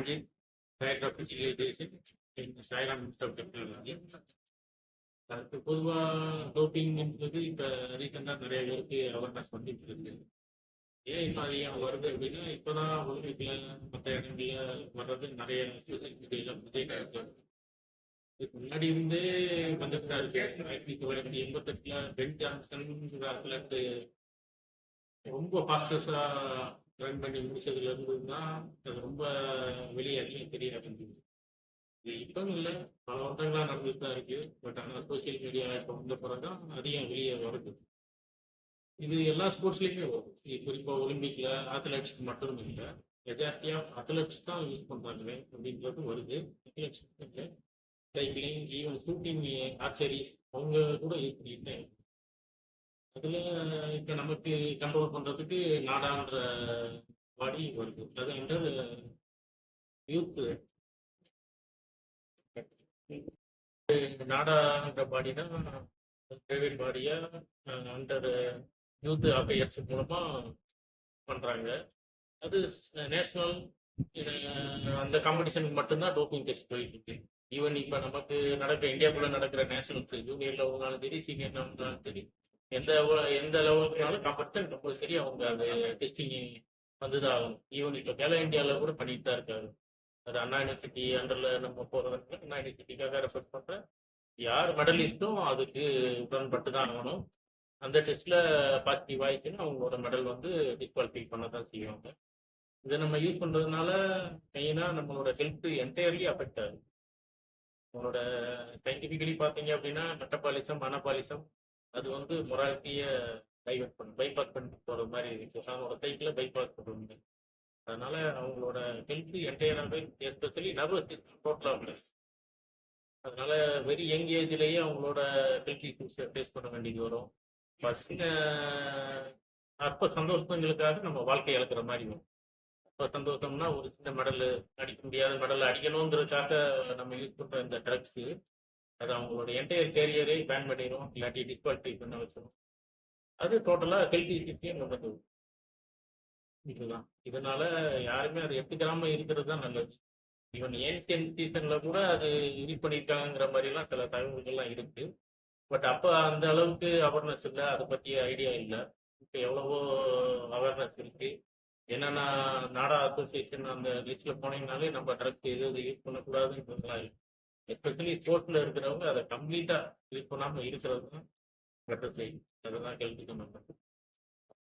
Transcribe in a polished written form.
Ranjit, Director of Physical Education in Sairam Institute of Technology. அதுக்கு பொதுவாக டோப்பிங்ன்றது இப்போ ரீசெண்டாக நிறைய பேருக்கு அவேர்னஸ் வந்துட்டு இருக்கு. ஏன் இப்போ அது ஏன் வருது அப்படின்னா, இப்போதான் ஒலிம்பிக்ல மற்ற இடங்கள்ல வர்றது நிறைய சோசியல் மீடியால விஜய் இதுக்கு முன்னாடி இருந்தே வந்துட்டு தான் இருக்கு. 1988 பென் ஜான்சன் அத்லட் ரொம்ப ஃபாஸ்டஸ்டா ரன் பண்ணி முடிச்சதுல இருந்து தான் அது ரொம்ப வெளியே அதிகம் தெரிய ஆரம்பிக்குது. இது இப்பவும் இல்லை, பல வருடங்களா நடந்துட்டு தான் இருக்கு. பட் ஆனால் சோசியல் மீடியா இப்போ வந்த பிறகு தான் அதிகம் வெளியே வருது. இது எல்லா ஸ்போர்ட்ஸ்லையுமே வரும். இது குறிப்பாக ஒலிம்பிக்ல அத்லெட்ஸ்க்கு மட்டும் இல்லை, மெஜாரிட்டியா அத்லெட்ஸ் தான் யூஸ் பண்றாங்க அப்படின்றது வருது. அத்லெட்ஸ் சைக்கிளிங், ஈவன் ஷூட்டிங், ஆர்ச்சரிஸ் அவங்க கூட யூஸ் பண்ணிட்டேன். அதுல இப்ப நமக்கு கண்ட்ரோல் பண்றதுக்கு நாடான்ற பாடி வருது. அது அண்டர் யூத் நாடான்ற பாடி தான் பிரைவேட் பாடியா அண்டர் யூத் அஃபேர்ஸ் மூலமா பண்றாங்க. அது நேஷனல் அந்த காம்படிஷனுக்கு மட்டும்தான் டோப்பிங் டெஸ்ட் போயிட்டு இருக்கு. ஈவன் இப்ப நமக்கு நடக்கிற இந்தியாவுக்குள்ள நடக்கிற நேஷனல்ஸ் ஜூனியர் லெவல்னாலும் சரி, சீனியர் லெவல்னாலும் சரி, எந்த எந்த லெவலுக்குனாலும் காம்படிஷன் கம்பல்சரி அவங்க அந்த டெஸ்டிங் வந்துதான் ஆகணும். ஈவன் இப்போ கேலோ இந்தியாவில் கூட பண்ணிட்டு தான் இருக்காரு. அது அண்ணா யூனிவர்சிட்டி அண்டர்ல நம்ம போகிறதுக்கு அண்ணா யூனிவர்சிட்டிக்காக ரெஃபர் பண்ணுறேன். யார் மெடலிஸ்ட்டும் அதுக்கு உடன்பட்டு தான் ஆகணும். அந்த டெஸ்ட்ல பாசிட்டிவ் ஆயிடுச்சுன்னா அவங்களோட மெடல் வந்து டிஸ்குவாலிஃபை பண்ண தான் செய்வாங்க. இதை நம்ம யூஸ் பண்றதுனால மெயினாக நம்மளோட ஹெல்த் என்டையர்லி அஃபெக்ட் ஆகுது. நம்மளோட சயின்டிஃபிக்கலி பார்த்தீங்க அப்படின்னா மெட்டபாலிசம், அனபாலிசம் அது வந்து மொராலிட்டியை டைவெர்ட் பண்ணும், பைபாஸ் பண்ணிட்டு போகிற மாதிரி இருக்கு. அவங்களோட சைக்கிளை பைபாஸ் பண்ணுவாங்க. அதனால அவங்களோட ஹெல்த் என்டையராகவே, எஸ்பெஷலி நர்வஸ் சிஸ்டம் டோட்டலாக. அதனால வெரி யங் ஏஜ்லேயே அவங்களோட ஹெல்த் இஷ்யூஸை ஃபேஸ் பண்ண வேண்டியது வரும். சின்ன அற்ப சந்தோஷங்களுக்காக நம்ம வாழ்க்கை இழக்கிற மாதிரி வரும். அற்ப சந்தோஷம்னா ஒரு சின்ன மெடல், அடிக்க முடியாத மெடல் அடிக்கணுங்கிறதுக்காக நம்ம யூஸ் பண்ணுற இந்த ட்ரக்ஸு அது அவங்களோட என்டையர் கேரியரை பேன் பண்ணிடும், இல்லாட்டி டிஸ்குவாலிஃபை பண்ண வச்சிடும். அது டோட்டலாக ஹெல்த் இஷ்யூஸையும் கொண்டு இதுதான். இதனால யாருமே அதை எடுத்துக்காம இருக்கிறது தான் நல்லது. ஈவன் ஏன்ஷியன் சீசன்ல கூட அது யூஸ் பண்ணியிருக்காங்கிற மாதிரிலாம் சில தகவல்கள்லாம் இருக்கு. பட் அப்போ அந்த அளவுக்கு அவேர்னஸ் இல்லை, அதை பற்றிய ஐடியா இல்லை. இப்போ எவ்வளவோ அவேர்னஸ் இருக்கு. என்னென்னா நாடா அசோசியேஷன் அந்த லிஸ்ட்ல போனீங்கனாலே நம்ம ட்ரக்ஸ் எது யூஸ் பண்ணக்கூடாதுன்றதுலாம் இருக்கு. எஸ்பெஷலி ஸ்போர்ட்ஸ்ல இருக்கிறவங்க அதை கம்ப்ளீட்டா யூஸ் பண்ணாமல் இருக்கிறது தான் பெட்டர் செய்யும். அதுதான் ஹெல்த்துக்கு நம்ம